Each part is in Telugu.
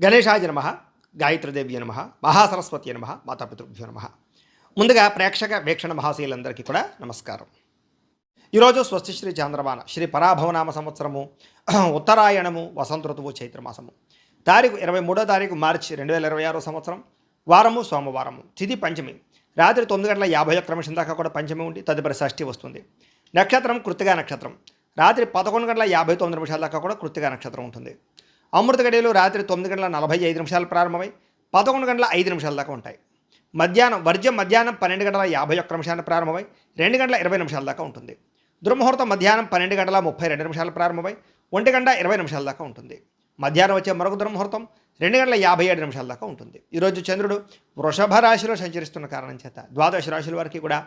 గణేశాయ నమ, గాయత్రీదేవ్య నమ, మహాసరస్వతి నమ, మాతాపితృభ్యో నమ. ముందుగా ప్రేక్షక వీక్షణ మహాశీలందరికీ కూడా నమస్కారం. ఈరోజు స్వస్తి శ్రీ చాంద్రమాన శ్రీ పరాభవనామ సంవత్సరము ఉత్తరాయణము వసంత ఋతువు చైత్రమాసము తారీఖు 23వ మార్చి 2026 సంవత్సరం. వారము సోమవారము, తిథి పంచమి, రాత్రి 9:51 దాకా కూడా పంచమి ఉండి తదుపరి షష్ఠి వస్తుంది. నక్షత్రం కృత్తికా నక్షత్రం, రాత్రి 11:59 దాకా కూడా కృత్తికా నక్షత్రం ఉంటుంది. అమృత గడియలు రాత్రి 9:45 ప్రారంభమై 11:05 దాకా ఉంటాయి. వర్జ్యం మధ్యాహ్నం 12:51 ప్రారంభమై 2:20 దాకా ఉంటుంది. దుర్ముహూర్తం మధ్యాహ్నం 12:32 ప్రారంభమై 1:20 దాకా ఉంటుంది. మధ్యాహ్నం వచ్చే మరొక దుర్ముహూర్తం 2:57 దాకా ఉంటుంది. ఈరోజు చంద్రుడు వృషభ రాశిలో సంచరిస్తున్న కారణం చేత ద్వాదశ రాశుల వారికి కూడా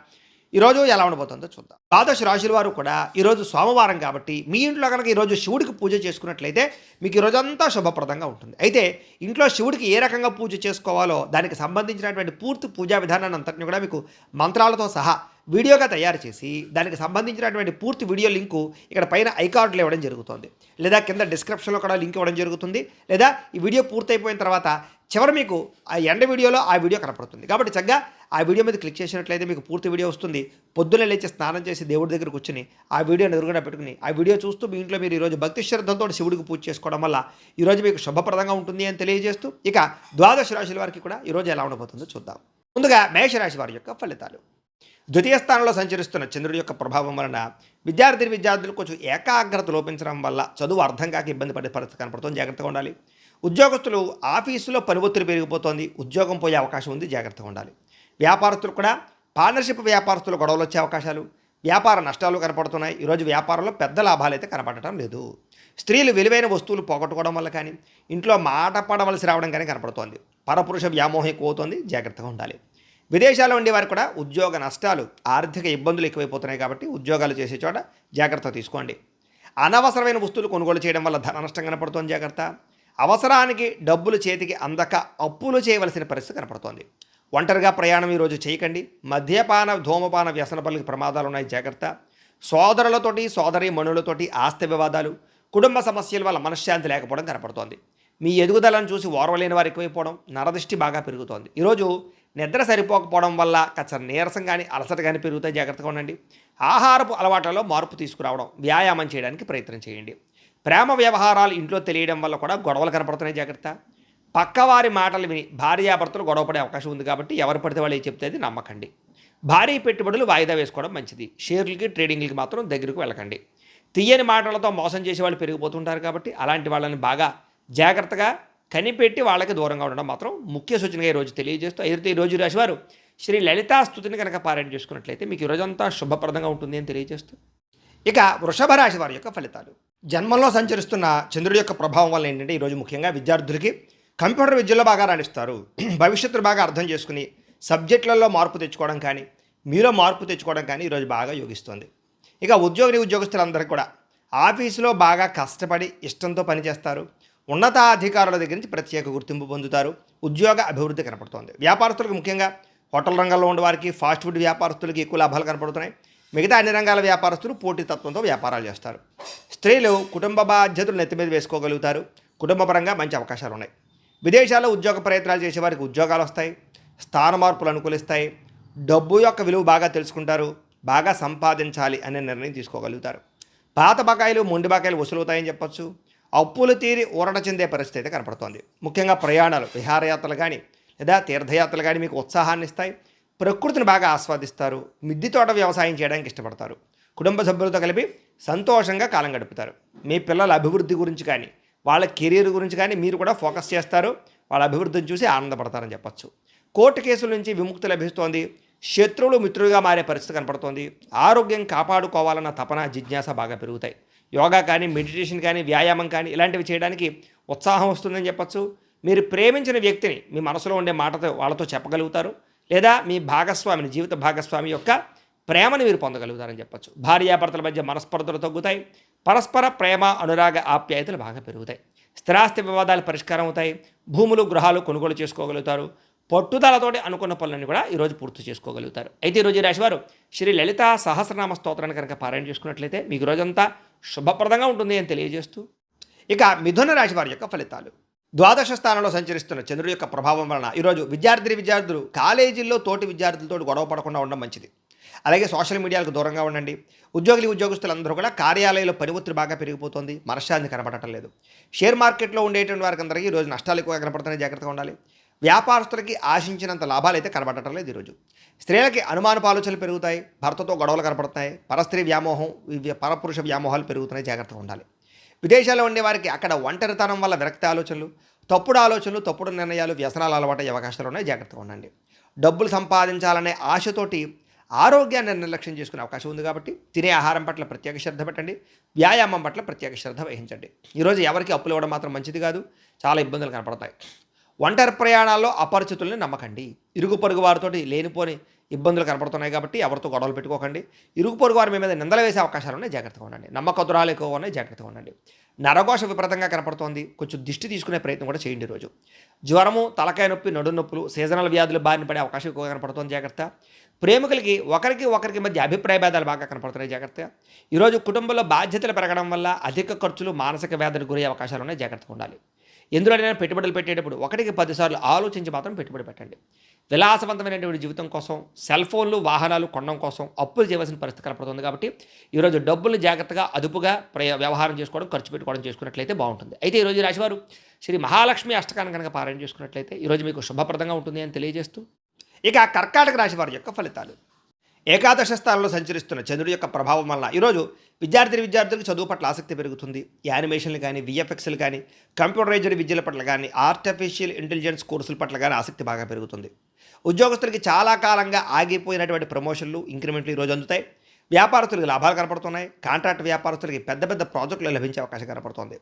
ఈరోజు ఎలా ఉండబోతుందో చూద్దాం. ద్వాదశ రాశుల వారు కూడా ఈరోజు సోమవారం కాబట్టి మీ ఇంట్లో కనుక ఈరోజు శివుడికి పూజ చేసుకున్నట్లయితే మీకు ఈరోజంతా శుభప్రదంగా ఉంటుంది. అయితే ఇంట్లో శివుడికి ఏ రకంగా పూజ చేసుకోవాలో దానికి సంబంధించినటువంటి పూర్తి పూజా విధానాన్ని అంతటిని కూడా మీకు మంత్రాలతో సహా వీడియోగా తయారు చేసి దానికి సంబంధించినటువంటి పూర్తి వీడియో లింకు ఇక్కడ పైన ఐకార్డులు ఇవ్వడం జరుగుతుంది, లేదా కింద డిస్క్రిప్షన్లో కూడా లింక్ ఇవ్వడం జరుగుతుంది, లేదా ఈ వీడియో పూర్తయిపోయిన తర్వాత చివరి మీకు ఆ ఎండ వీడియోలో ఆ వీడియో కనపడుతుంది. కాబట్టి చక్కగా ఆ వీడియో మీద క్లిక్ చేసినట్లయితే మీకు పూర్తి వీడియో వస్తుంది. పొద్దున్నే లేచి స్నానం చేసి దేవుడి దగ్గర కూర్చుని ఆ వీడియోని ఎదురుగా పెట్టుకుని ఆ వీడియో చూస్తూ మీ ఇంట్లో మీరు ఈరోజు భక్తి శ్రద్ధలతో శివుడికి పూజ చేసుకోవడం వల్ల ఈరోజు మీకు శుభప్రదంగా ఉంటుంది అని తెలియజేస్తూ ఇక ద్వాదశ రాశుల వారికి కూడా ఈరోజు ఎలా ఉండబోతుందో చూద్దాం. ముందుగా మేషరాశి వారి యొక్క ఫలితాలు. ద్వితీయ స్థానంలో సంచరిస్తున్న చంద్రుడి యొక్క ప్రభావం వలన విద్యార్థులు కొంచెం ఏకాగ్రత లోపించడం వల్ల చదువు అర్థం కాక ఇబ్బంది పడే పరిస్థితి కనపడుతుంది, జాగ్రత్తగా ఉండాలి. ఉద్యోగస్తులు ఆఫీసులో పని ఒత్తిడి పెరిగిపోతుంది, ఉద్యోగం పోయే అవకాశం ఉంది, జాగ్రత్తగా ఉండాలి. వ్యాపారస్తులు కూడా పార్ట్నర్షిప్ వ్యాపారస్తులు గొడవలు వచ్చే అవకాశాలు, వ్యాపార నష్టాలు కనపడుతున్నాయి. ఈరోజు వ్యాపారంలో పెద్ద లాభాలు అయితే కనపడటం లేదు. స్త్రీలు విలువైన వస్తువులు పోగొట్టుకోవడం వల్ల కానీ ఇంట్లో మాట పడవలసి రావడం కానీ కనపడుతోంది. పరపురుష వ్యామోహం ఎక్కువ అవుతుంది, జాగ్రత్తగా ఉండాలి. విదేశాల్లో ఉండే వారు కూడా ఉద్యోగ నష్టాలు, ఆర్థిక ఇబ్బందులు ఎక్కువైపోతున్నాయి కాబట్టి ఉద్యోగాలు చేసే చోట జాగ్రత్త తీసుకోండి. అనవసరమైన వస్తువులు కొనుగోలు చేయడం వల్ల ధన నష్టం కనపడుతోంది, జాగ్రత్త. అవసరానికి డబ్బులు చేతికి అందక అప్పులు చేయవలసిన పరిస్థితి కనపడుతోంది. ఒంటరిగా ప్రయాణం ఈరోజు చేయకండి. మద్యపాన ధూమపాన వ్యసన పనులకు ప్రమాదాలు ఉన్నాయి, జాగ్రత్త. సోదరులతోటి సోదరీమణులతోటి ఆస్తి వివాదాలు, కుటుంబ సమస్యల వల్ల మనశ్శాంతి లేకపోవడం కనపడుతోంది. మీ ఎదుగుదలను చూసి ఓర్వలేని వారు ఎక్కువైపోవడం, నరదృష్టి బాగా పెరుగుతోంది. ఈరోజు నిద్ర సరిపోకపోవడం వల్ల కాస్త నీరసం కానీ అలసట కానీ పెరుగుతాయి, జాగ్రత్తగా ఉండండి. ఆహారపు అలవాట్లలో మార్పు తీసుకురావడం, వ్యాయామం చేయడానికి ప్రయత్నం చేయండి. ప్రేమ వ్యవహారాలు ఇంట్లో తెలియడం వల్ల కూడా గొడవలు కనపడుతున్నాయి, జాగ్రత్త. పక్కవారి మాటలు విని భార్యాభర్తలు గొడవ పడే అవకాశం ఉంది కాబట్టి ఎవరు పడితే వాళ్ళు చెప్తే నమ్మకండి. భారీ పెట్టుబడులు వాయిదా వేసుకోవడం మంచిది. షేర్లకి ట్రేడింగ్లకి మాత్రం దగ్గరకు వెళ్ళకండి. తీయని మాటలతో మోసం చేసే వాళ్ళు పెరిగిపోతుంటారు కాబట్టి అలాంటి వాళ్ళని బాగా జాగ్రత్తగా కనిపెట్టి వాళ్ళకి దూరంగా ఉండడం మాత్రం ముఖ్య సూచనగా ఈరోజు తెలియజేస్తూ అయితే ఈరోజు రాశివారు శ్రీ లలితా స్తుతిని కనుక పారాయణ చేసుకున్నట్లయితే మీకు ఈరోజంతా శుభప్రదంగా ఉంటుంది అని తెలియజేస్తూ ఇక వృషభ రాశి వారి యొక్క ఫలితాలు. జన్మంలో సంచరిస్తున్న చంద్రుడి యొక్క ప్రభావం వల్ల ఏంటంటే ఈరోజు ముఖ్యంగా విద్యార్థులకి కంప్యూటర్ విద్యలో బాగా రాణిస్తారు. భవిష్యత్తును బాగా అర్థం చేసుకుని సబ్జెక్టులలో మార్పు తెచ్చుకోవడం కానీ మీలో మార్పు తెచ్చుకోవడం కానీ ఈరోజు బాగా యోగిస్తుంది. ఇక ఉద్యోగస్తులందరికీ కూడా ఆఫీసులో బాగా కష్టపడి ఇష్టంతో పనిచేస్తారు. ఉన్నతాధికారుల దగ్గర నుంచి ప్రత్యేక గుర్తింపు పొందుతారు. ఉద్యోగ అభివృద్ధి కనపడుతోంది. వ్యాపారస్తులకు ముఖ్యంగా హోటల్ రంగంలో ఉన్న వారికి, ఫాస్ట్ ఫుడ్ వ్యాపారస్తులకి ఎక్కువ లాభాలు కనపడుతున్నాయి. మిగతా అన్ని రంగాల వ్యాపారస్తులు పోటీతత్వంతో వ్యాపారాలు చేస్తారు. స్త్రీలు కుటుంబ బాధ్యతలు నెత్తి మీద వేసుకోగలుగుతారు. కుటుంబపరంగా మంచి అవకాశాలు ఉన్నాయి. విదేశాల్లో ఉద్యోగ ప్రయత్నాలు చేసే వారికి ఉద్యోగాలు వస్తాయి. స్థాన మార్పులు అనుకూలిస్తాయి. డబ్బు యొక్క విలువ బాగా తెలుసుకుంటారు. బాగా సంపాదించాలి అనే నిర్ణయం తీసుకోగలుగుతారు. పాత బకాయిలు మొండి బకాయిలు వసూలవుతాయని చెప్పొచ్చు. అప్పులు తీరి ఊరట చెందే పరిస్థితి కనపడుతోంది. ముఖ్యంగా ప్రయాణాలు, విహారయాత్రలు కానీ లేదా తీర్థయాత్రలు కానీ మీకు ఉత్సాహాన్ని ఇస్తాయి. ప్రకృతిని బాగా ఆస్వాదిస్తారు. మిద్దె తోట వ్యవసాయం చేయడానికి ఇష్టపడతారు. కుటుంబ సభ్యులతో కలిపి సంతోషంగా కాలం గడుపుతారు. మీ పిల్లల అభివృద్ధి గురించి కానీ వాళ్ళ కెరీర్ గురించి కానీ మీరు కూడా ఫోకస్ చేస్తారు. వాళ్ళ అభివృద్ధిని చూసి ఆనందపడతారని చెప్పచ్చు. కోర్టు కేసుల నుంచి విముక్తి లభిస్తోంది. శత్రువులు మిత్రులుగా మారే పరిస్థితి కనపడుతోంది. ఆరోగ్యం కాపాడుకోవాలన్న తపన, జిజ్ఞాస బాగా పెరుగుతాయి. యోగా కానీ, మెడిటేషన్ కానీ, వ్యాయామం కానీ ఇలాంటివి చేయడానికి ఉత్సాహం వస్తుందని చెప్పచ్చు. మీరు ప్రేమించిన వ్యక్తిని మీ మనసులో ఉండే మాటతో వాళ్ళతో చెప్పగలుగుతారు. లేదా మీ భాగస్వామిని, జీవిత భాగస్వామి యొక్క ప్రేమను మీరు పొందగలుగుతారని చెప్పచ్చు. భార్యాభర్తల మధ్య మనస్పర్ధలు తగ్గుతాయి. పరస్పర ప్రేమ, అనురాగ, ఆప్యాయతలు బాగా పెరుగుతాయి. స్థిరాస్తి వివాదాలు పరిష్కారం అవుతాయి. భూములు, గృహాలు కొనుగోలు చేసుకోగలుగుతారు. పట్టుదలతోటి అనుకున్న పనులను కూడా ఈరోజు పూర్తి చేసుకోగలుగుతారు. అయితే ఈరోజు ఈ రాశివారు శ్రీ లలితా సహస్రనామ స్తోత్రాన్ని కనుక పారాయణ చేసుకున్నట్లయితే మీకు రోజంతా శుభప్రదంగా ఉంటుంది అని తెలియజేస్తూ ఇక మిథున రాశి వారి యొక్క ఫలితాలు. ద్వాదశ స్థానంలో సంచరిస్తున్న చంద్రుడి యొక్క ప్రభావం వలన ఈరోజు విద్యార్థులు కాలేజీల్లో తోటి విద్యార్థులతో గొడవ పడకుండా ఉండడం మంచిది. అలాగే సోషల్ మీడియాలకు దూరంగా ఉండండి. ఉద్యోగస్తులందరూ కూడా కార్యాలయంలో పని ఒత్తిడి బాగా పెరిగిపోతుంది. మనశ్శాంతి కనపడటం లేదు. షేర్ మార్కెట్లో ఉండేటువంటి వారికి అందరికీ ఈరోజు నష్టాలు ఎక్కువగా కనపడుతున్నాయి. జాగ్రత్తగా ఉండాలి. వ్యాపారస్తులకి ఆశించినంత లాభాలు అయితే కనబడటం లేదు ఈరోజు. స్త్రీలకి అనుమానపు ఆలోచనలు పెరుగుతాయి. భర్తతో గొడవలు కనపడుతున్నాయి. పరస్త్రీ వ్యామోహం, పరపురుష వ్యామోహాలు పెరుగుతున్నాయి. జాగ్రత్తగా ఉండాలి. విదేశాల్లో ఉండే వారికి అక్కడ ఒంటరితనం వల్ల విరక్తి ఆలోచనలు, తప్పుడు నిర్ణయాలు, వ్యసనాలు అలవాటయ్యే అవకాశాలు ఉన్నాయి. జాగ్రత్తగా ఉండండి. డబ్బులు సంపాదించాలనే ఆశతోటి ఆరోగ్యాన్ని నిర్లక్ష్యం చేసుకునే అవకాశం ఉంది. కాబట్టి తినే ఆహారం పట్ల ప్రత్యేక శ్రద్ధ పెట్టండి. వ్యాయామం పట్ల ప్రత్యేక శ్రద్ధ వహించండి. ఈరోజు ఎవరికి అప్పులు ఇవ్వడం మాత్రం మంచిది కాదు. చాలా ఇబ్బందులు కనపడతాయి. ఒంటరి ప్రయాణాల్లో అపరిచితుల్ని నమ్మకండి. ఇరుగు పొరుగు వారితోటి లేనిపోని ఇబ్బందులు కనపడుతున్నాయి కాబట్టి ఎవరితో గొడవలు పెట్టుకోకండి. ఇరుగు పొరుగు వారి మీ మీద నిందలు వేసే అవకాశాలు ఉన్నాయి. జాగ్రత్తగా ఉండండి. నమ్మకద్రోహాలు ఎక్కువ ఉన్నాయి. జాగ్రత్తగా ఉండండి. నరఘోష విపరీతంగా కనపడుతోంది. కొంచెం దిష్టి తీసుకునే ప్రయత్నం కూడా చేయండి. ఈరోజు జ్వరము, తలకాయ నొప్పి, నడు నొప్పులు, సీజనల్ వ్యాధులు బారిన పడే అవకాశం ఎక్కువగా కనపడుతుంది. జాగ్రత్త. ప్రేమికులకి ఒకరికి మధ్య అభిప్రాయ భేదాలు బాగా కనపడుతున్నాయి. జాగ్రత్త. ఈరోజు కుటుంబంలో బాధ్యతలు పెరగడం వల్ల అధిక ఖర్చులు, మానసిక వ్యాధులకు గురయ్యే అవకాశాలు ఉన్నాయి. జాగ్రత్తగా ఉండాలి. ఎందులోనైనా పెట్టుబడులు పెట్టేటప్పుడు 10 సార్లు ఆలోచించి మాత్రం పెట్టుబడి పెట్టండి. విలాసవంతమైనటువంటి జీవితం కోసం, సెల్ ఫోన్లు, వాహనాలు కొనడం కోసం అప్పులు చేయవలసిన పరిస్థితి కనపడుతుంది. కాబట్టి ఈరోజు డబ్బులు జాగ్రత్తగా అదుపుగా వ్యవహారం చేసుకోవడం, ఖర్చు పెట్టుకోవడం చేసుకున్నట్లయితే బాగుంటుంది. అయితే ఈరోజు రాశివారు శ్రీ మహాలక్ష్మి అష్టకాన్ని కనుక పారాయణ చేసుకున్నట్లయితే ఈరోజు మీకు శుభప్రదంగా ఉంటుంది అని తెలియజేస్తూ, ఇక కర్కాటక రాశి వారి యొక్క ఫలితాలు. ఏకాదశ స్థానంలో సంచరిస్తున్న చంద్రుడి యొక్క ప్రభావం వలన ఈరోజు విద్యార్థులకు చదువు పట్ల ఆసక్తి పెరుగుతుంది. యానిమేషన్లు కానీ, విఎఫ్ఎక్స్లు కానీ, కంప్యూటరైజ్డ్ విద్యల పట్ల కానీ, ఆర్టిఫిషియల్ ఇంటెలిజెన్స్ కోర్సుల పట్ల కానీ ఆసక్తి బాగా పెరుగుతుంది. ఉద్యోగస్తులకి చాలా కాలంగా ఆగిపోయినటువంటి ప్రమోషన్లు, ఇంక్రిమెంట్లు ఈరోజు అందుతాయి. వ్యాపారస్తులకు లాభాలు కనపడుతున్నాయి. కాంట్రాక్ట్ వ్యాపారస్తులకి పెద్ద ప్రాజెక్టులు లభించే అవకాశం కనపడుతుంది.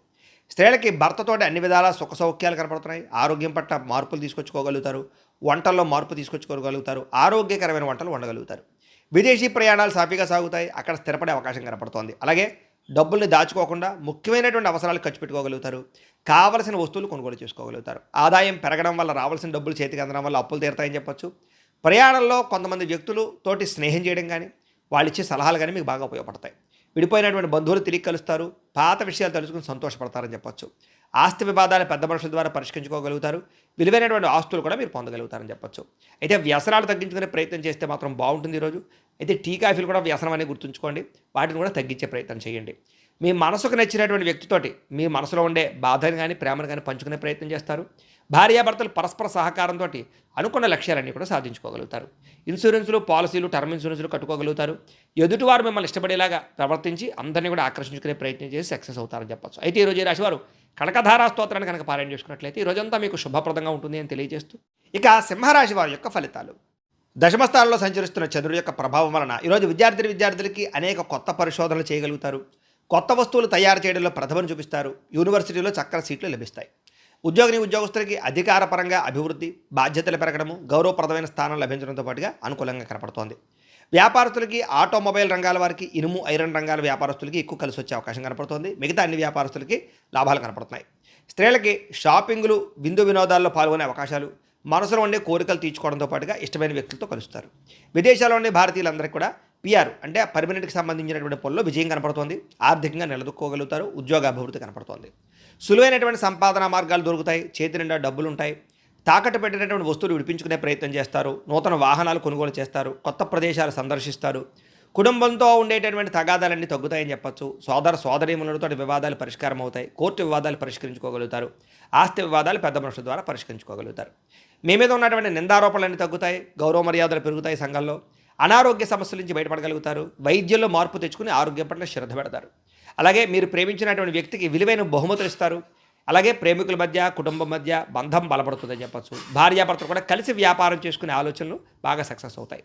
స్త్రీలకి భర్తతోటి అన్ని విధాల సుఖ సౌఖ్యాలు కనపడుతున్నాయి. ఆరోగ్యం పట్ల మార్పులు తీసుకొచ్చుకోగలుగుతారు. వంటల్లో మార్పు తీసుకొచ్చుకోగలుగుతారు. ఆరోగ్యకరమైన వంటలు వండగలుగుతారు. విదేశీ ప్రయాణాలు సాఫీగా సాగుతాయి. అక్కడ స్థిరపడే అవకాశం కనపడుతోంది. అలాగే డబ్బుల్ని దాచుకోకుండా ముఖ్యమైనటువంటి అవసరాలు ఖర్చు పెట్టుకోగలుగుతారు. కావలసిన వస్తువులు కొనుగోలు చేసుకోగలుగుతారు. ఆదాయం పెరగడం వల్ల, రావాల్సిన డబ్బులు చేతికి అందడం వల్ల అప్పులు తీరుతాయని చెప్పొచ్చు. ప్రయాణంలో కొంతమంది వ్యక్తులు తోటి స్నేహం చేయడం కానీ, వాళ్ళు ఇచ్చే సలహాలు కానీ మీకు బాగా ఉపయోగపడతాయి. విడిపోయినటువంటి బంధువులు తిరిగి కలుస్తారు. పాత విషయాలు తెలుసుకుని సంతోషపడతారని చెప్పొచ్చు. ఆస్తి వివాదాలు పెద్ద మనుషుల ద్వారా పరిష్కరించుకోగలుగుతారు. విలువైనటువంటి ఆస్తులు కూడా మీరు పొందగలుగుతారని చెప్పొచ్చు. అయితే వ్యసనాలు తగ్గించుకునే ప్రయత్నం చేస్తే మాత్రం బాగుంటుంది ఈరోజు. అయితే టీ కాఫీలు కూడా వ్యసనం అనేది గుర్తుంచుకోండి. వాటిని కూడా తగ్గించే ప్రయత్నం చేయండి. మీ మనసుకు నచ్చినటువంటి వ్యక్తితోటి మీ మనసులో ఉండే బాధను కానీ, ప్రేమను కానీ పంచుకునే ప్రయత్నం చేస్తారు. భార్యాభర్తలు పరస్పర సహకారంతో అనుకున్న లక్ష్యాలన్నీ కూడా సాధించుకోగలుగుతారు. ఇన్సూరెన్సులు, పాలసీలు, టర్మ్ ఇన్సూరెన్సులు కట్టుకోగలుగుతారు. ఎదుటివారు మిమ్మల్ని ఇష్టపడేలాగా ప్రవర్తించి అందరినీ కూడా ఆకర్షించుకునే ప్రయత్నం చేసి సక్సెస్ అవుతారని చెప్పచ్చు. అయితే ఈరోజు ఈ రాశివారు కనకధారా స్తోత్రాన్ని కనుక పారాయణ చేసుకున్నట్లయితే ఈ రోజంతా మీకు శుభప్రదంగా ఉంటుంది అని తెలియజేస్తూ, ఇక సింహరాశి వారి యొక్క ఫలితాలు. దశమస్థానంలో సంచరిస్తున్న చంద్రుడి యొక్క ప్రభావం వలన ఈరోజు విద్యార్థులకి అనేక కొత్త పరిశోధనలు చేయగలుగుతారు. కొత్త వస్తువులు తయారు చేయడంలో ప్రతిభను చూపిస్తారు. యూనివర్సిటీలో చక్కని సీట్లు లభిస్తాయి. ఉద్యోగస్తులకి అధికారపరంగా అభివృద్ధి, బాధ్యతలు పెరగడము, గౌరవప్రదమైన స్థానం లభించడంతో పాటుగా అనుకూలంగా కనపడుతోంది. వ్యాపారస్తులకి, ఆటోమొబైల్ రంగాల వారికి, ఇనుము, ఐరన్ రంగాల వ్యాపారస్తులకి ఎక్కువ కలిసి వచ్చే అవకాశం కనపడుతోంది. మిగతా అన్ని వ్యాపారస్తులకి లాభాలు కనపడుతున్నాయి. స్త్రీలకి షాపింగ్లు, విందు వినోదాల్లో పాల్గొనే అవకాశాలు, మనసులో ఉండే కోరికలు తీర్చుకోవడంతో పాటుగా ఇష్టమైన వ్యక్తులతో కలుస్తారు. విదేశాల్లో ఉండే భారతీయులందరికీ కూడా పిఆర్ అంటే పర్మనెంట్కి సంబంధించినటువంటి పనుల్లో విజయం కనపడుతోంది. ఆర్థికంగా నిలదొక్కోగలుగుతారు. ఉద్యోగ అభివృద్ధి కనపడుతోంది. సులువైనటువంటి సంపాదన మార్గాలు దొరుకుతాయి. చేతి నిండా డబ్బులు ఉంటాయి. తాకట్టు పెట్టినటువంటి వస్తువులు విడిపించుకునే ప్రయత్నం చేస్తారు. నూతన వాహనాలు కొనుగోలు చేస్తారు. కొత్త ప్రదేశాలు సందర్శిస్తారు. కుటుంబంతో ఉండేటటువంటి తగాదాలన్నీ తగ్గుతాయని చెప్పచ్చు. సోదరీమణులతో వివాదాలు పరిష్కారం అవుతాయి. కోర్టు వివాదాలు పరిష్కరించుకోగలుగుతారు. ఆస్తి వివాదాలు పెద్ద మనుషుల ద్వారా పరిష్కరించుకోగలుగుతారు. మీ మీద ఉన్నటువంటి నిందారోపణలన్నీ తగ్గుతాయి. గౌరవ మర్యాదలు పెరుగుతాయి. సంఘంలో అనారోగ్య సమస్యల నుంచి బయటపడగలుగుతారు. వైద్యంలో మార్పు తెచ్చుకుని ఆరోగ్యం పట్ల శ్రద్ధ పెడతారు. అలాగే మీరు ప్రేమించినటువంటి వ్యక్తికి విలువైన బహుమతులు ఇస్తారు. అలాగే ప్రేమికుల మధ్య, కుటుంబం మధ్య బంధం బలపడుతుందని చెప్పచ్చు. భార్యాభర్తలు కూడా కలిసి వ్యాపారం చేసుకునే ఆలోచనలు బాగా సక్సెస్ అవుతాయి.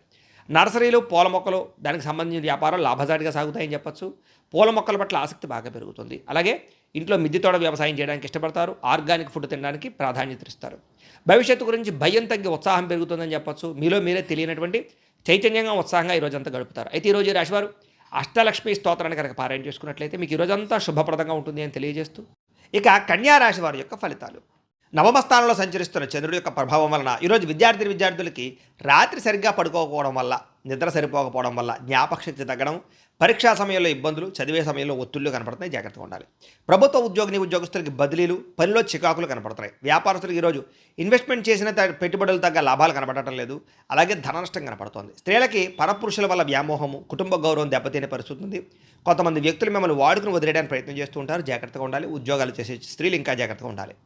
నర్సరీలు, పూల మొక్కలు, దానికి సంబంధించిన వ్యాపారం లాభసాటిగా సాగుతాయని చెప్పచ్చు. పూల మొక్కల పట్ల ఆసక్తి బాగా పెరుగుతుంది. అలాగే ఇంట్లో మిద్దె తోట వ్యవసాయం చేయడానికి ఇష్టపడతారు. ఆర్గానిక్ ఫుడ్ తినడానికి ప్రాధాన్యత ఇస్తారు. భవిష్యత్తు గురించి భయం తగ్గి ఉత్సాహం పెరుగుతుందని చెప్పచ్చు. మీలో మీరే తెలియనటువంటి చైతన్యంగా, ఉత్సాహంగా ఈరోజంతా గడుపుతారు. అయితే ఈరోజు ఈ రాశివారు అష్టలక్ష్మి స్తోత్రాన్ని కనుక పారాయణ చేసుకున్నట్లయితే మీకు ఈరోజంతా శుభప్రదంగా ఉంటుంది అని తెలియజేస్తూ, ఇక కన్యా రాశి వారి యొక్క ఫలితాలు. నవమ స్థానంలో సంచరిస్తున్న చంద్రుడి యొక్క ప్రభావం వలన ఈరోజు విద్యార్థులకి రాత్రి సరిగ్గా పడుకోకపోవడం వల్ల, నిద్ర సరిపోకపోవడం వల్ల జ్ఞాపకశక్తి తగ్గడం, పరీక్షా సమయంలో ఇబ్బందులు, చదివే సమయంలో ఒత్తిళ్లు కనపడుతున్నాయి, జాగ్రత్తగా ఉండాలి. ప్రభుత్వ ఉద్యోగులకి బదిలీలు, పనిలో చికాకులు కనపడుతున్నాయి. వ్యాపారస్తులకు ఈరోజు ఇన్వెస్ట్మెంట్ చేసిన పెట్టుబడులు తగ్గ లాభాలు కనపడటం లేదు. అలాగే ధన నష్టం కనపడుతోంది. స్త్రీలకి పరపురుషుల వల్ల వ్యామోహము, కుటుంబ గౌరవం దెబ్బతినే పరిస్థితి ఉంది. కొంతమంది వ్యక్తులు మిమ్మల్ని వాడుకుని వదిలేయడానికి ప్రయత్నం చేస్తూ ఉంటారు, జాగ్రత్తగా ఉండాలి. ఉద్యోగాలు చేసే స్త్రీలు ఇంకా జాగ్రత్తగా ఉండాలి.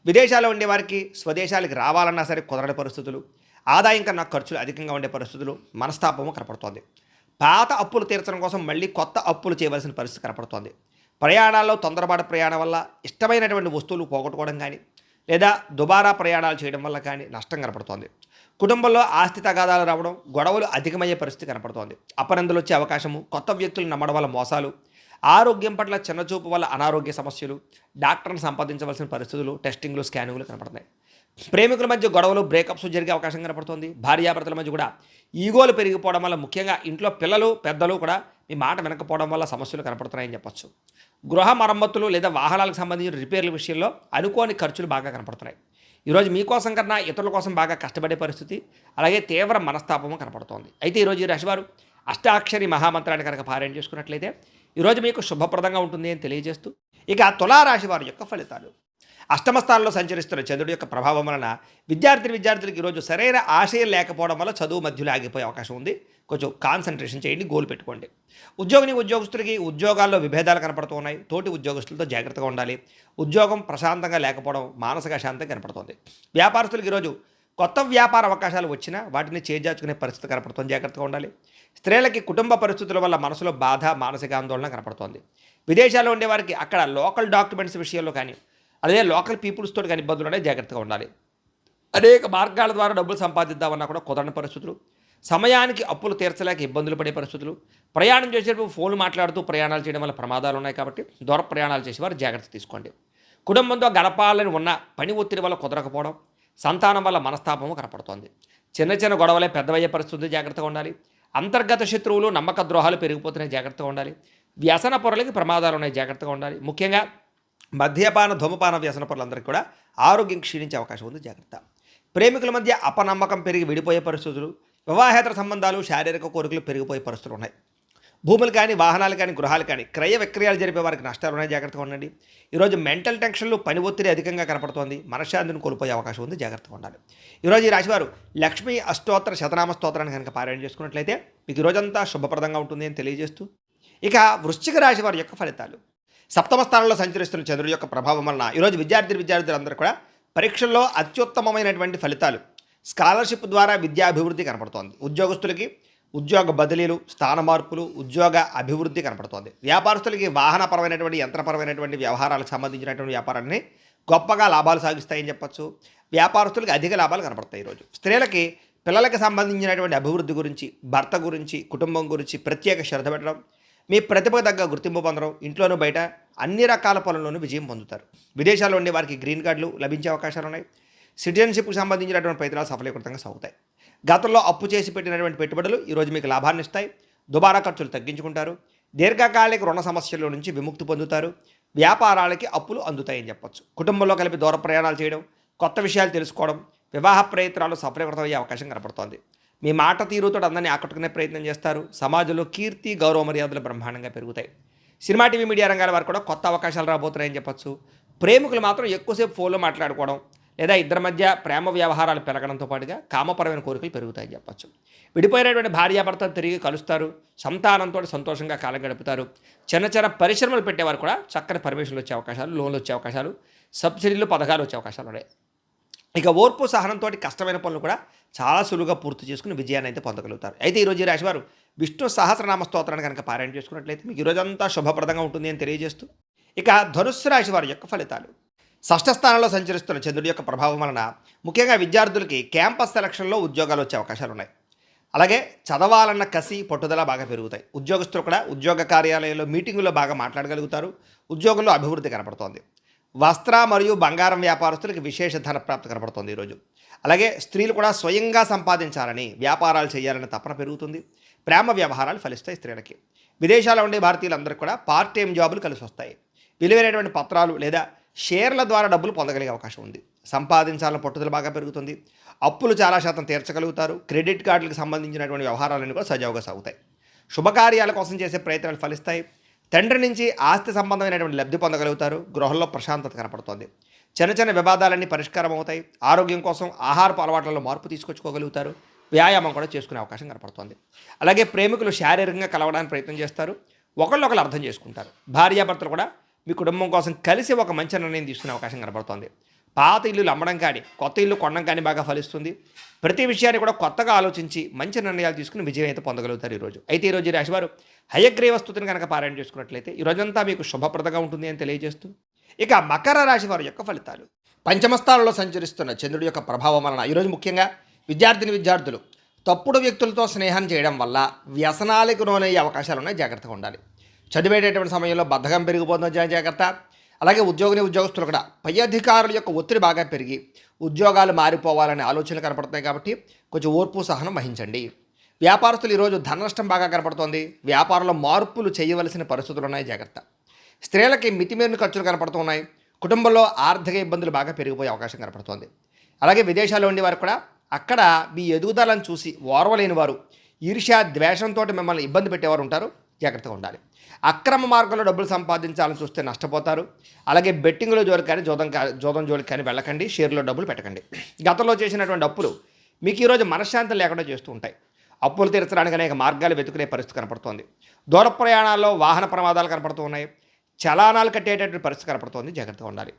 విదేశాల్లో ఉండే వారికి స్వదేశాలకు రావాలన్నా సరే కుదరని పరిస్థితులు, ఆదాయం కన్నా ఖర్చులు అధికంగా ఉండే పరిస్థితులు, మనస్తాపము కనపడుతోంది. పాత అప్పులు తీర్చడం కోసం మళ్ళీ కొత్త అప్పులు చేయవలసిన పరిస్థితి కనపడుతోంది. ప్రయాణాల్లో తొందరపాటు ప్రయాణం వల్ల ఇష్టమైనటువంటి వస్తువులు పోగొట్టుకోవడం కానీ, లేదా దుబారా ప్రయాణాలు చేయడం వల్ల కానీ నష్టం కనపడుతోంది. కుటుంబంలో ఆస్తి తగాదాలు రావడం, గొడవలు అధికమయ్యే పరిస్థితి కనపడుతోంది. అపనందులు వచ్చే అవకాశము, కొత్త వ్యక్తులు నమ్మడం వల్ల మోసాలు, ఆరోగ్యం పట్ల చిన్నచూపు వల్ల అనారోగ్య సమస్యలు, డాక్టర్ని సంపాదించవలసిన పరిస్థితులు, టెస్టింగ్లు, స్కానింగ్లు కనపడుతున్నాయి. ప్రేమికుల మధ్య గొడవలు, బ్రేకప్స్ జరిగే అవకాశం కనపడుతుంది. భార్యాభర్తల మధ్య కూడా ఈగోలు పెరిగిపోవడం వల్ల, ముఖ్యంగా ఇంట్లో పిల్లలు పెద్దలు కూడా మీ మాట వినకపోవడం వల్ల సమస్యలు కనపడుతున్నాయని చెప్పొచ్చు. గృహ మరమ్మతులు లేదా వాహనాలకు సంబంధించిన రిపేర్ల విషయంలో అనుకోని ఖర్చులు బాగా కనపడుతున్నాయి. ఈరోజు మీకోసం కన్నా ఇతరుల కోసం బాగా కష్టపడే పరిస్థితి, అలాగే తీవ్ర మనస్తాపము కనపడుతోంది. అయితే ఈరోజు ఈ రాశివారు అష్టాక్షరి మహామంత్రాన్ని కనుక పారాయణ చేసుకున్నట్లయితే ఈరోజు మీకు శుభప్రదంగా ఉంటుంది అని తెలియజేస్తూ, ఇక తులారాశి వారి యొక్క ఫలితాలు. అష్టమ స్థానంలో సంచరిస్తున్న చంద్రుడి యొక్క ప్రభావం వలన విద్యార్థులకు ఈరోజు సరైన ఆశయం లేకపోవడం వల్ల చదువు మధ్యలో ఆగిపోయే అవకాశం ఉంది. కొంచెం కాన్సన్ట్రేషన్ చేయండి, గోల్ పెట్టుకోండి. ఉద్యోగస్తులకి ఉద్యోగాల్లో విభేదాలు కనపడుతూ ఉన్నాయి. తోటి ఉద్యోగస్తులతో జాగ్రత్తగా ఉండాలి. ఉద్యోగం ప్రశాంతంగా లేకపోవడం, మానసిక శాంతి కనపడుతుంది. వ్యాపారస్తులకు ఈరోజు కొత్త వ్యాపార అవకాశాలు వచ్చినా వాటిని చేజార్చుకునే పరిస్థితి కనపడుతుంది, జాగ్రత్తగా ఉండాలి. స్త్రీలకి కుటుంబ పరిస్థితుల వల్ల మనసులో బాధ, మానసిక ఆందోళన కనపడుతోంది. విదేశాల్లో ఉండేవారికి అక్కడ లోకల్ డాక్యుమెంట్స్ విషయంలో కానీ, అదే లోకల్ పీపుల్స్ తోటి కానీ ఇబ్బందులు ఉన్నాయి, జాగ్రత్తగా ఉండాలి. అనేక మార్గాల ద్వారా డబ్బులు సంపాదిద్దామన్నా కూడా కుదరని పరిస్థితులు, సమయానికి అప్పులు తీర్చలేక ఇబ్బందులు పడే పరిస్థితులు, ప్రయాణం చేసేటప్పుడు ఫోన్లు మాట్లాడుతూ ప్రయాణాలు చేయడం వల్ల ప్రమాదాలు ఉన్నాయి. కాబట్టి దూర ప్రయాణాలు చేసేవారు జాగ్రత్త తీసుకోండి. కుటుంబంతో గడపాలని ఉన్న పని ఒత్తిడి వల్ల కుదరకపోవడం, సంతానం వల్ల మనస్తాపము కనపడుతోంది. చిన్న చిన్న గొడవలే పెద్దవయ్యే పరిస్థితులు, జాగ్రత్తగా ఉండాలి. అంతర్గత శత్రువులు, నమ్మక ద్రోహాలు పెరిగిపోతున్నాయి, జాగ్రత్తగా ఉండాలి. వ్యసన పొరలకి ప్రమాదాలు ఉన్నాయి, జాగ్రత్తగా ఉండాలి. ముఖ్యంగా మద్యపాన, ధూమపాన వ్యసన పొరలందరికీ కూడా ఆరోగ్యం క్షీణించే అవకాశం ఉంది, జాగ్రత్త. ప్రేమికుల మధ్య అపనమ్మకం పెరిగి విడిపోయే పరిస్థితులు, వివాహేతర సంబంధాలు, శారీరక కోరికలు పెరిగిపోయే పరిస్థితులు ఉన్నాయి. భూములు కానీ, వాహనాలు కానీ, గృహాలు కానీ క్రయ విక్రయాలు జరిపే వారికి నష్టాలు ఉన్నాయి, జాగ్రత్తగా ఉండండి. ఈరోజు మెంటల్ టెన్షన్లు, పని ఒత్తిడి అధికంగా కనపడుతోంది, మనశ్శాంతిని కోల్పోయే అవకాశం ఉంది, జాగ్రత్తగా ఉండాలి. ఈరోజు ఈ రాశివారు లక్ష్మీ అష్టోత్తర శతనామ స్తోత్రాన్ని కనుక పారాయణ చేసుకున్నట్లయితే మీకు ఈరోజంతా శుభప్రదంగా ఉంటుంది అని తెలియజేస్తూ, ఇక వృశ్చిక రాశి వారి యొక్క ఫలితాలు. సప్తమ స్థానంలో సంచరిస్తున్న చంద్రుడి యొక్క ప్రభావం వలన ఈరోజు విద్యార్థులందరూ కూడా పరీక్షల్లో అత్యుత్తమమైనటువంటి ఫలితాలు, స్కాలర్షిప్ ద్వారా విద్యాభివృద్ధి కనపడుతోంది. ఉద్యోగస్తులకి ఉద్యోగ బదిలీలు, స్థాన మార్పులు, ఉద్యోగ అభివృద్ధి కనపడుతోంది. వ్యాపారస్తులకి వాహనపరమైనటువంటి, యంత్రపరమైనటువంటి వ్యవహారాలకు సంబంధించినటువంటి వ్యాపారాన్ని గొప్పగా లాభాలు సాగిస్తాయని చెప్పచ్చు. వ్యాపారస్తులకి అధిక లాభాలు కనపడతాయి. ఈరోజు స్త్రీలకి పిల్లలకి సంబంధించినటువంటి అభివృద్ధి గురించి, భర్త గురించి, కుటుంబం గురించి ప్రత్యేక శ్రద్ధ పెట్టడం, మీ ప్రతిభకు తగ్గ గుర్తింపు పొందడం, ఇంట్లోనూ బయట అన్ని రకాల పనుల్లోనూ విజయం పొందుతారు. విదేశాల్లో ఉండే వారికి గ్రీన్ కార్డులు లభించే అవకాశాలు ఉన్నాయి. సిటిజన్షిప్కి సంబంధించినటువంటి ప్రయత్నాలు సఫలీకృతంగా సాగుతాయి. గతంలో అప్పు చేసి పెట్టినటువంటి పెట్టుబడులు ఈరోజు మీకు లాభాన్ని ఇస్తాయి. దుబారా ఖర్చులు తగ్గించుకుంటారు. దీర్ఘకాలిక రుణ సమస్యల నుంచి విముక్తి పొందుతారు. వ్యాపారాలకి అప్పులు అందుతాయని చెప్పొచ్చు. కుటుంబంలో కలిపి దూర ప్రయాణాలు చేయడం, కొత్త విషయాలు తెలుసుకోవడం, వివాహ ప్రయత్నాలు సఫలీకృతమయ్యే అవకాశం కనపడుతోంది. మీ మాట తీరుతో అందరినీ ఆకట్టుకునే ప్రయత్నం చేస్తారు. సమాజంలో కీర్తి, గౌరవ మర్యాదలు బ్రహ్మాండంగా పెరుగుతాయి. సినిమా, టీవీ, మీడియా రంగాల వారు కూడా కొత్త అవకాశాలు రాబోతున్నాయని చెప్పొచ్చు. ప్రేమికులు మాత్రం ఎక్కువసేపు ఫోన్లో మాట్లాడుకోవడం, లేదా ఇద్దరి మధ్య ప్రేమ వ్యవహారాలు పెరగడంతో పాటుగా కామపరమైన కోరికలు పెరుగుతాయని చెప్పొచ్చు. విడిపోయినటువంటి భార్యాభర్తలు తిరిగి కలుస్తారు. సంతానంతో సంతోషంగా కాలం గడుపుతారు. చిన్న చిన్న పరిశ్రమలు పెట్టేవారు కూడా చక్కని పర్మిషన్లు వచ్చే అవకాశాలు, లోన్లు వచ్చే అవకాశాలు, సబ్సిడీలు, పథకాలు వచ్చే అవకాశాలు ఉన్నాయి. ఇక ఓర్పు, సహనంతో కష్టమైన పనులు కూడా చాలా సులువుగా పూర్తి చేసుకుని విజయాన్ని అయితే పొందగలుగుతారు. అయితే ఈరోజు ఈ రాశివారు విష్ణు సహస్రనామ స్తోత్రాన్ని కనుక పారాయణ చేసుకున్నట్లయితే మీకు ఈరోజంతా శుభప్రదంగా ఉంటుంది అని తెలియజేస్తూ, ఇక ధనుస్సు రాశి వారి యొక్క ఫలితాలు. షష్ఠ స్థానంలో సంచరిస్తున్న చంద్రుడి యొక్క ప్రభావం వలన ముఖ్యంగా విద్యార్థులకి క్యాంపస్ సెలక్షన్లో ఉద్యోగాలు వచ్చే అవకాశాలు ఉన్నాయి. అలాగే చదవాలన్న కసి, పట్టుదల బాగా పెరుగుతాయి. ఉద్యోగస్తులు కూడా ఉద్యోగ కార్యాలయంలో మీటింగుల్లో బాగా మాట్లాడగలుగుతారు. ఉద్యోగంలో అభివృద్ధి కనపడుతోంది. వస్త్ర మరియు బంగారం వ్యాపారస్తులకి విశేష ధన ప్రాప్తి కనపడుతుంది ఈరోజు. అలాగే స్త్రీలు కూడా స్వయంగా సంపాదించాలని, వ్యాపారాలు చేయాలని తపన పెరుగుతుంది. ప్రేమ వ్యవహారాలు ఫలిస్తాయి స్త్రీలకి. విదేశాల్లో ఉండే భారతీయులందరికీ కూడా పార్ట్ టైం జాబులు కలిసి వస్తాయి. విలువైనటువంటి పత్రాలు లేదా షేర్ల ద్వారా డబ్బులు పొందగలిగే అవకాశం ఉంది. సంపాదించాలని పట్టుదల బాగా పెరుగుతుంది. అప్పులు చాలా శాతం తీర్చగలుగుతారు. క్రెడిట్ కార్డులకు సంబంధించినటువంటి వ్యవహారాలన్నీ కూడా సజావుగా సాగుతాయి. శుభకార్యాల కోసం చేసే ప్రయత్నాలు ఫలిస్తాయి. తండ్రి నుంచి ఆస్తి సంబంధమైనటువంటి లబ్ధి పొందగలుగుతారు. గృహంలో ప్రశాంతత కనపడుతోంది. చిన్న చిన్న వివాదాలన్నీ పరిష్కారం అవుతాయి. ఆరోగ్యం కోసం ఆహారపు అలవాట్లలో మార్పు తీసుకొచ్చుకోగలుగుతారు. వ్యాయామం కూడా చేసుకునే అవకాశం కనపడుతోంది. అలాగే ప్రేమికులు శారీరకంగా కలవడానికి ప్రయత్నం చేస్తారు. ఒకళ్ళొకళ్ళు అర్థం చేసుకుంటారు. భార్యాభర్తలు కూడా మీ కుటుంబం కోసం కలిసి ఒక మంచి నిర్ణయం తీసుకునే అవకాశం కనపడుతోంది. పాత ఇల్లులు అమ్మడం కానీ కొత్త ఇల్లు కొనడం కానీ బాగా ఫలిస్తుంది. ప్రతి విషయాన్ని కూడా కొత్తగా ఆలోచించి మంచి నిర్ణయాలు తీసుకుని విజయం అయితే పొందగలుగుతారు ఈరోజు. అయితే ఈరోజు ఈ రాశివారు హయగ్రీవ స్తుతిని కనుక పారాయణ చేసుకున్నట్లయితే ఈ రోజంతా మీకు శుభప్రదంగా ఉంటుంది అని తెలియజేస్తూ, ఇక మకర రాశి వారి యొక్క ఫలితాలు. పంచమ స్థానంలో సంచరిస్తున్న చంద్రుడి యొక్క ప్రభావం వలన ఈరోజు ముఖ్యంగా విద్యార్థులు తప్పుడు వ్యక్తులతో స్నేహం చేయడం వల్ల వ్యసనాలకు లోనయ్యే అవకాశాలు ఉన్నాయి. జాగ్రత్తగా ఉండాలి. చదివేటటువంటి సమయంలో బద్ధకం పెరిగిపోతున్న జాగ్రత్త. అలాగే ఉద్యోగస్తులు కూడా పై అధికారుల యొక్క ఒత్తిడి బాగా పెరిగి ఉద్యోగాలు మారిపోవాలనే ఆలోచనలు కనపడుతున్నాయి కాబట్టి కొంచెం ఓర్పు సహనం వహించండి. వ్యాపారస్తులు ఈరోజు ధన నష్టం బాగా కనపడుతోంది. వ్యాపారంలో మార్పులు చేయవలసిన పరిస్థితులు ఉన్నాయి. జాగ్రత్త. స్త్రీలకి మితిమీరిన ఖర్చులు కనపడుతున్నాయి. కుటుంబంలో ఆర్థిక ఇబ్బందులు బాగా పెరిగిపోయే అవకాశం కనపడుతోంది. అలాగే విదేశాల్లో ఉండే వారు కూడా అక్కడ మీ ఎదుగుదలను చూసి ఓర్వలేని వారు ఈర్ష్య ద్వేషంతో మిమ్మల్ని ఇబ్బంది పెట్టేవారు ఉంటారు. జాగ్రత్తగా ఉండాలి. అక్రమ మార్గంలో డబ్బులు సంపాదించాలని చూస్తే నష్టపోతారు. అలాగే బెట్టింగ్లో జోలికి కానీ జోదం జోలికి కానీ వెళ్ళకండి. షేర్లో డబ్బులు పెట్టకండి. గతంలో చేసినటువంటి అప్పులు మీకు ఈరోజు మనశ్శాంతి లేకుండా చేస్తూ ఉంటాయి. అప్పులు తీర్చడానికి అనేక మార్గాలు వెతుకునే పరిస్థితి కనపడుతోంది. దూర ప్రయాణాల్లో వాహన ప్రమాదాలు కనపడుతూ ఉన్నాయి. చలానాలు కట్టేటటువంటి పరిస్థితి కనపడుతోంది. జాగ్రత్తగా ఉండాలి.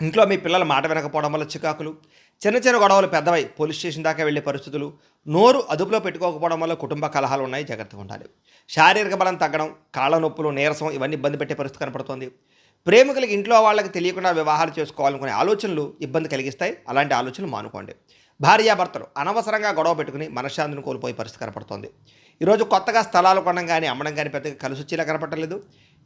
ఇంట్లో మీ పిల్లల మాట వినకపోవడం వల్ల చికాకులు, చిన్న చిన్న గొడవలు పెద్దవై పోలీస్ స్టేషన్ దాకా వెళ్ళే పరిస్థితులు, నోరు అదుపులో పెట్టుకోకపోవడం వల్ల కుటుంబ కలహాలు ఉన్నాయి. జాగ్రత్తగా ఉండాలి. శారీరక బలం తగ్గడం, కాళ్ళ నొప్పులు, నీరసం ఇవన్నీ ఇబ్బంది పెట్టే పరిస్థితి కనపడుతోంది. ప్రేమికులకి ఇంట్లో వాళ్ళకి తెలియకుండా వివాహాలు చేసుకోవాలనుకునే ఆలోచనలు ఇబ్బంది కలిగిస్తాయి. అలాంటి ఆలోచనలు మానుకోండి. భార్యాభర్తలు అనవసరంగా గొడవ పెట్టుకుని మనశ్శాంతిని కోల్పోయే పరిస్థితి కనపడుతోంది. ఈరోజు కొత్తగా స్థలాలు కొనడం కానీ అమ్మడం కానీ పెద్దగా కలిసి వచ్చేలా కనపడలేదు.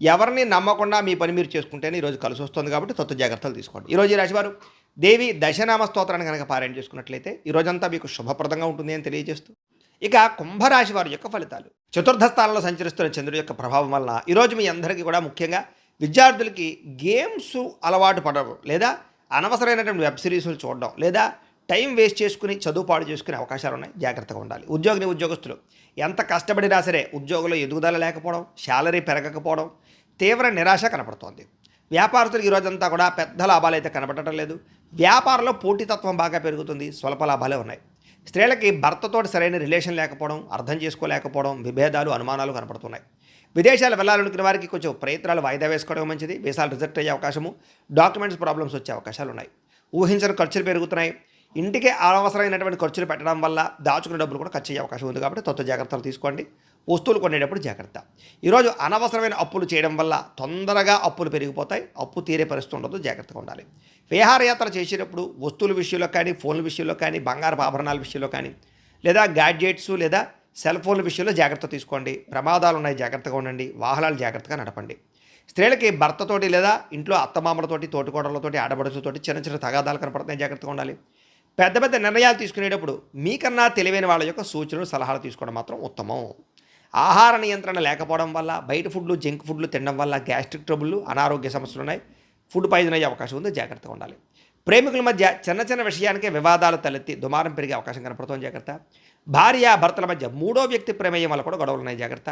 ఎవరిని నమ్మకుండా మీ పని మీరు చేసుకుంటేనే ఈరోజు కలిసి వస్తుంది కాబట్టి తత్వ జాగ్రత్తలు తీసుకోండి. ఈరోజు ఈ రాశివారు దేవి దశనామ స్తోత్రాన్ని కనుక పారాయణ చేసుకున్నట్లయితే ఈ రోజంతా మీకు శుభప్రదంగా ఉంటుంది అని తెలియజేస్తూ, ఇక కుంభరాశి వారి యొక్క ఫలితాలు. చతుర్థ స్థానంలో సంచరిస్తున్న చంద్రుడి యొక్క ప్రభావం వలన ఈరోజు మీ అందరికీ కూడా ముఖ్యంగా విద్యార్థులకి గేమ్స్ అలవాటు పడడం, లేదా అనవసరమైనటువంటి వెబ్ సిరీస్లు చూడడం, లేదా టైం వేస్ట్ చేసుకుని చదువు పాడు చేసుకునే అవకాశాలు ఉన్నాయి. జాగ్రత్తగా ఉండాలి. ఉద్యోగస్తులు ఎంత కష్టపడినా సరే ఉద్యోగంలో ఎదుగుదల లేకపోవడం, శాలరీ పెరగకపోవడం, తీవ్ర నిరాశ కనపడుతోంది. వ్యాపారస్తులకు ఈరోజంతా కూడా పెద్ద లాభాలు అయితే కనపడటం లేదు. వ్యాపారంలో పోటీతత్వం బాగా పెరుగుతుంది. స్వల్ప లాభాలే ఉన్నాయి. స్త్రీలకి భర్తతో సరైన రిలేషన్ లేకపోవడం, అర్థం చేసుకోలేకపోవడం, విభేదాలు, అనుమానాలు కనపడుతున్నాయి. విదేశాలు వెళ్ళాలనుకునే వారికి కొంచెం ప్రయత్నాలు వాయిదా వేసుకోవడం మంచిది. వీసాలు రిజెక్ట్ అయ్యే అవకాశము, డాక్యుమెంట్స్ ప్రాబ్లమ్స్ వచ్చే అవకాశాలు ఉన్నాయి. ఊహించని ఖర్చులు పెరుగుతున్నాయి. ఇంటికి అనవసరమైనటువంటి ఖర్చులు పెట్టడం వల్ల దాచుకునే డబ్బులు కూడా ఖర్చు అయ్యే అవకాశం ఉంది కాబట్టి తత్వ జాగ్రత్తలు తీసుకోండి. వస్తువులు కొనేటప్పుడు జాగ్రత్త. ఈరోజు అనవసరమైన అప్పులు చేయడం వల్ల తొందరగా అప్పులు పెరిగిపోతాయి. అప్పు తీరే పరిస్థితి ఉండదు. జాగ్రత్తగా ఉండాలి. విహారయాత్ర చేసేటప్పుడు వస్తువుల విషయంలో కానీ, ఫోన్ల విషయంలో కానీ, బంగారపు ఆభరణాల విషయంలో కానీ, లేదా గ్యాడ్జెట్స్ లేదా సెల్ ఫోన్ల విషయంలో జాగ్రత్త తీసుకోండి. ప్రమాదాలు ఉన్నాయి. జాగ్రత్తగా ఉండండి. వాహనాలు జాగ్రత్తగా నడపండి. స్త్రీలకి భర్తతోటి లేదా ఇంట్లో అత్తమామలతోటి, తోటికోడలతోటి, ఆడబడుచుతోటి చిన్న చిన్న తగాదాలు కనపడుతున్నాయి. జాగ్రత్తగా ఉండాలి. పెద్ద పెద్ద నిర్ణయాలు తీసుకునేటప్పుడు మీకన్నా తెలివైన వాళ్ళ యొక్క సూచనలు, సలహాలు తీసుకోవడం మాత్రం ఉత్తమం. ఆహార నియంత్రణ లేకపోవడం వల్ల, బయట ఫుడ్లు, జంక్ ఫుడ్లు తినడం వల్ల గ్యాస్ట్రిక్ ట్రబుల్, అనారోగ్య సమస్యలు ఉన్నాయి. ఫుడ్ పాయిజన్ అయ్యే అవకాశం ఉంది. జాగ్రత్తగా ఉండాలి. ప్రేమికుల మధ్య చిన్న చిన్న విషయానికే వివాదాలు తలెత్తి దుమారం పెరిగే అవకాశం కనపడుతుంది. జాగ్రత్త. భర్తల మధ్య మూడో వ్యక్తి ప్రమేయం వల్ల కూడా గొడవలు ఉన్నాయి. జాగ్రత్త.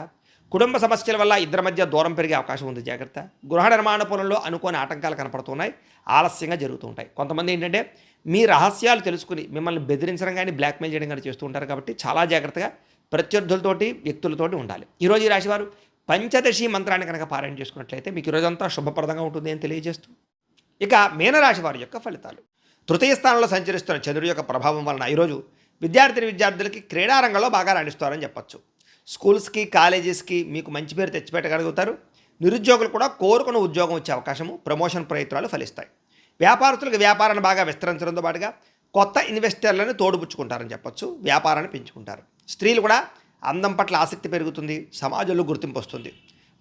కుటుంబ సమస్యల వల్ల ఇద్దరి మధ్య దూరం పెరిగే అవకాశం ఉంది. జాగ్రత్త. గృహ నిర్మాణ పనుల్లో అనుకోని ఆటంకాలు కనపడుతున్నాయి. ఆలస్యంగా జరుగుతూ ఉంటాయి. కొంతమంది ఏంటంటే మీ రహస్యాలు తెలుసుకుని మిమ్మల్ని బెదిరించడం కానీ, బ్లాక్మెయిల్ చేయడం కానీ చేస్తూ ఉంటారు కాబట్టి చాలా జాగ్రత్తగా ప్రత్యర్థులతోటి, వ్యక్తులతోటి ఉండాలి. ఈరోజు ఈ రాశివారు పంచదశి మంత్రాన్ని కనుక పారాయణ చేసుకున్నట్లయితే మీకు ఈరోజంతా శుభప్రదంగా ఉంటుంది అని తెలియజేస్తూ, ఇక మీనరాశి వారి యొక్క ఫలితాలు. తృతీయ స్థానంలో సంచరిస్తున్న చంద్రుడి యొక్క ప్రభావం వలన ఈరోజు విద్యార్థులకి క్రీడారంగంలో బాగా రాణిస్తారని చెప్పచ్చు. స్కూల్స్కి, కాలేజెస్కి మీకు మంచి పేరు తెచ్చిపెట్టగలుగుతారు. నిరుద్యోగులు కూడా కోరుకున్న ఉద్యోగం వచ్చే అవకాశము, ప్రమోషన్ ప్రయత్నాలు ఫలిస్తాయి. వ్యాపారస్తులకు వ్యాపారాన్ని బాగా విస్తరించడంతో పాటుగా కొత్త ఇన్వెస్టర్లను తోడుపుచ్చుకుంటారని చెప్పచ్చు. వ్యాపారాన్ని పెంచుకుంటారు. స్త్రీలు కూడా అందం పట్ల ఆసక్తి పెరుగుతుంది. సమాజంలో గుర్తింపు వస్తుంది.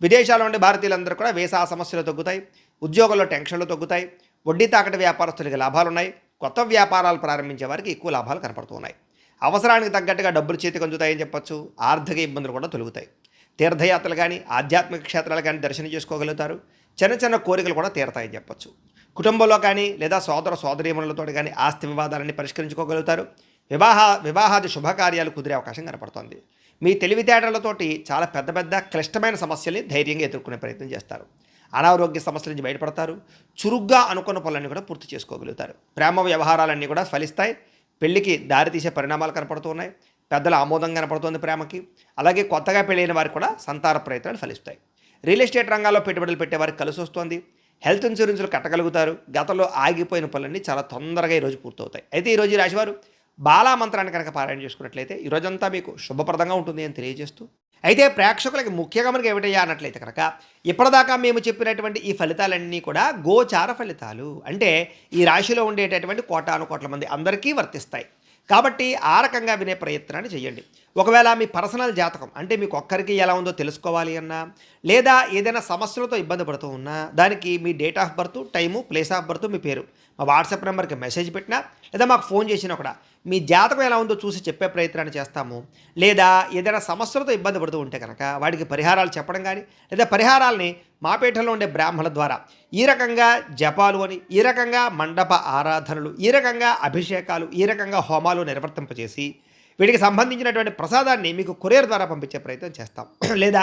విదేశాల్లో ఉండే భారతీయులందరూ కూడా వీసా సమస్యలు తగ్గుతాయి. ఉద్యోగంలో టెన్షన్లు తగ్గుతాయి. వడ్డీ తాకటి వ్యాపారస్తులకి లాభాలు ఉన్నాయి. కొత్త వ్యాపారాలు ప్రారంభించే వారికి ఎక్కువ లాభాలు కనపడుతున్నాయి. అవసరానికి తగ్గట్టుగా డబ్బులు చేతికి అందుతాయని చెప్పచ్చు. ఆర్థిక ఇబ్బందులు కూడా తొలుగుతాయి. తీర్థయాత్రలు కానీ, ఆధ్యాత్మిక క్షేత్రాలు కానీ దర్శనం చేసుకోగలుగుతారు. చిన్న చిన్న కోరికలు కూడా తీరతాయని చెప్పచ్చు. కుటుంబంలో కానీ లేదా సోదర సోదరీమణులతో కానీ ఆస్తి వివాదాలన్నీ పరిష్కరించుకోగలుగుతారు. వివాహాది శుభకార్యాలు కుదిరే అవకాశం కనపడుతోంది. మీ తెలివితేటలతోటి చాలా పెద్ద పెద్ద క్లిష్టమైన సమస్యల్ని ధైర్యంగా ఎదుర్కొనే ప్రయత్నం చేస్తారు. అనారోగ్య సమస్యల నుంచి బయటపడతారు. చురుగ్గా అనుకున్న పనులన్నీ కూడా పూర్తి చేసుకోగలుగుతారు. ప్రేమ వ్యవహారాలన్నీ కూడా ఫలిస్తాయి. పెళ్లికి దారితీసే పరిణామాలు కనపడుతున్నాయి. పెద్దల ఆమోదం కనపడుతోంది ప్రేమకి. అలాగే కొత్తగా పెళ్ళైన వారికి కూడా సంతాన ప్రయత్నాలు ఫలిస్తాయి. రియల్ ఎస్టేట్ రంగాల్లో పెట్టుబడులు పెట్టే వారికి కలిసి వస్తుంది. హెల్త్ ఇన్సూరెన్స్లు కట్టగలుగుతారు. గతంలో ఆగిపోయిన పనులన్నీ చాలా తొందరగా ఈరోజు పూర్తవుతాయి. అయితే ఈరోజు ఈ రాశివారు బాలా మంత్రాన్ని కనుక పారాయణ చేసుకున్నట్లయితే ఈరోజంతా మీకు శుభప్రదంగా ఉంటుంది అని తెలియజేస్తూ, అయితే ప్రేక్షకులకి ముఖ్యంగా మనకి ఏమిటయ్యా అన్నట్లయితే కనుక ఇప్పటిదాకా మేము చెప్పినటువంటి ఈ ఫలితాలన్నీ కూడా గోచార ఫలితాలు, అంటే ఈ రాశిలో ఉండేటటువంటి కోటాను కోట్ల మంది అందరికీ వర్తిస్తాయి. కాబట్టి ఆ రకంగా వినే ప్రయత్నాన్ని చేయండి. ఒకవేళ మీ పర్సనల్ జాతకం అంటే మీకు ఒక్కరికి ఎలా ఉందో తెలుసుకోవాలి అన్నా, లేదా ఏదైనా సమస్యలతో ఇబ్బంది పడుతూ ఉన్నా, దానికి మీ date of birth, time, place of birth, మీ పేరు మా వాట్సాప్ నెంబర్కి మెసేజ్ పెట్టినా, లేదా మాకు ఫోన్ చేసినా కూడా మీ జాతకం ఎలా ఉందో చూసి చెప్పే ప్రయత్నాన్ని చేస్తాము. లేదా ఏదైనా సమస్యలతో ఇబ్బంది పడుతూ ఉంటే కనుక వాడికి పరిహారాలు చెప్పడం కానీ, లేదా పరిహారాలని మా పీఠంలో ఉండే బ్రాహ్మణుల ద్వారా ఈ రకంగా జపాలు అని, ఈ రకంగా మండప ఆరాధనలు, ఈ రకంగా అభిషేకాలు, ఈ రకంగా హోమాలు నిర్వర్తింపజేసి వీటికి సంబంధించినటువంటి ప్రసాదాన్ని మీకు కొరియర్ ద్వారా పంపించే ప్రయత్నం చేస్తాం. లేదా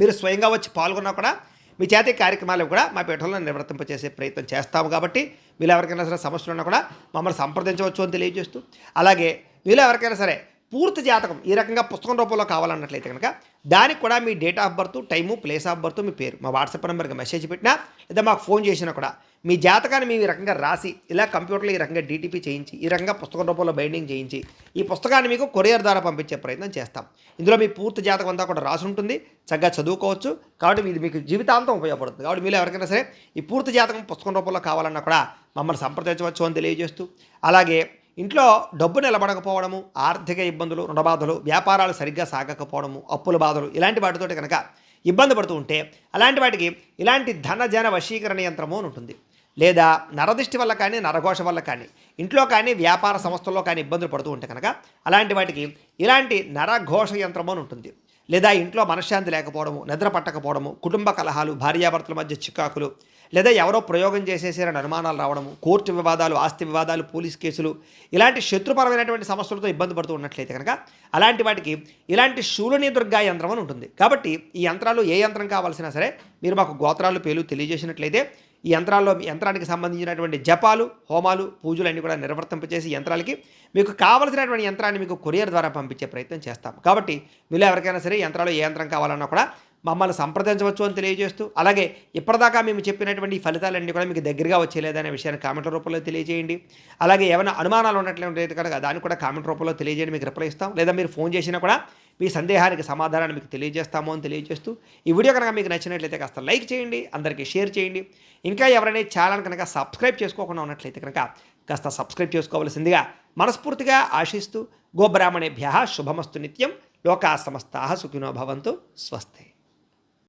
మీరు స్వయంగా వచ్చి పాల్గొన్నా కూడా మీ చేతి కార్యక్రమాలు కూడా మా పీఠంలో నిర్వర్తింపచేసే ప్రయత్నం చేస్తాము. కాబట్టి మీరు ఎవరికైనా సరే సమస్యలు ఉన్నా కూడా మమ్మల్ని సంప్రదించవచ్చు అని తెలియజేస్తూ, అలాగే మీరు ఎవరికైనా సరే పూర్తి జాతకం ఈ రకంగా పుస్తకం రూపంలో కావాలన్నట్లయితే కనుక దానికి కూడా మీ date of birth, time, place of birth, మీ పేరు మా వాట్సాప్ నెంబర్కి మెసేజ్ పెట్టినా, లేదా మాకు ఫోన్ చేసినా కూడా మీ జాతకాన్ని మేము ఈ రకంగా రాసి ఇలా కంప్యూటర్లో ఈ రకంగా డీటీపీ చేయించి ఈ రకంగా పుస్తకం రూపంలో బైండింగ్ చేయించి ఈ పుస్తకాన్ని మీకు కొరియర్ ద్వారా పంపించే ప్రయత్నం చేస్తాం. ఇందులో మీ పూర్తి జాతకం అంతా కూడా రాసి ఉంటుంది. చక్కగా చదువుకోవచ్చు. కాబట్టి ఇది మీకు జీవితాంతం ఉపయోగపడుతుంది. కాబట్టి మీరు ఎవరికైనా సరే ఈ పూర్తి జాతకం పుస్తకం రూపంలో కావాలన్నా కూడా మమ్మల్ని సంప్రదించవచ్చు అని తెలియజేస్తూ, అలాగే ఇంట్లో డబ్బు నిలబడకపోవడము, ఆర్థిక ఇబ్బందులు, రుణబాధలు, వ్యాపారాలు సరిగ్గా సాగకపోవడము, అప్పుల బాధలు ఇలాంటి వాటితోటి కనుక ఇబ్బంది పడుతూ ఉంటే అలాంటి వాటికి ఇలాంటి ధనజన వశీకరణ యంత్రము అని ఉంటుంది. లేదా నరదిష్టి వల్ల కానీ, నరఘోష వల్ల కానీ, ఇంట్లో కానీ వ్యాపార సంస్థల్లో కానీ ఇబ్బందులు పడుతూ ఉంటే కనుక అలాంటి వాటికి ఇలాంటి నరఘోష యంత్రము అని ఉంటుంది. లేదా ఇంట్లో మనశ్శాంతి లేకపోవడము, నిద్ర పట్టకపోవడము, కుటుంబ కలహాలు, భార్యాభర్తల మధ్య చికాకులు, లేదా ఎవరో ప్రయోగం చేసేసారని అనుమానాలు రావడము, కోర్టు వివాదాలు, ఆస్తి వివాదాలు, పోలీస్ కేసులు ఇలాంటి శత్రుపరమైనటువంటి సమస్యలతో ఇబ్బంది పడుతూ ఉన్నట్లయితే కనుక అలాంటి వాటికి ఇలాంటి శూలిని దుర్గా యంత్రం అని ఉంటుంది. కాబట్టి ఈ యంత్రాలు ఏ యంత్రం కావాల్సినా సరే మీరు మాకు గోత్రాలు పేర్లు తెలియజేసినట్లయితే ఈ యంత్రానికి సంబంధించినటువంటి జపాలు, హోమాలు, పూజలు అన్నీ కూడా నిర్వర్తింపచేసి యంత్రాలకి మీకు కావలసినటువంటి యంత్రాన్ని మీకు కొరియర్ ద్వారా పంపించే ప్రయత్నం చేస్తాం. కాబట్టి మీరు ఎవరికైనా సరే యంత్రాలు ఏ యంత్రం కావాలన్నా కూడా మమ్మల్ని సంప్రదించవచ్చు అని తెలియజేస్తూ, అలాగే ఇప్పటిదాకా మేము చెప్పినటువంటి ఈ ఫలితాలన్నీ కూడా మీకు దగ్గరగా వచ్చేలేదనే విషయాన్ని కామెంట్ల రూపంలో తెలియజేయండి. అలాగే ఏమైనా అనుమానాలు ఉన్నట్లయితే కనుక దాన్ని కూడా కామెంట్ రూపంలో తెలియజేయండి, మీకు రిప్లై ఇస్తాం. లేదా మీరు ఫోన్ చేసినా కూడా మీ సందేహానికి సమాధానాన్ని మీకు తెలియజేస్తాము అని తెలియజేస్తూ, ఈ వీడియో కనుక మీకు నచ్చినట్లయితే కాస్త లైక్ చేయండి, అందరికీ షేర్ చేయండి. ఇంకా ఎవరైనా ఛానల్ కనుక సబ్స్క్రైబ్ చేసుకోకుండా ఉన్నట్లయితే కనుక కాస్త సబ్స్క్రైబ్ చేసుకోవాల్సిందిగా మనస్ఫూర్తిగా ఆశిస్తూ, గోబ్రాహ్మణేభ్యః శుభమస్తు నిత్యం. లోకా సమస్తాః సుఖినో భవంతు. స్వస్తి.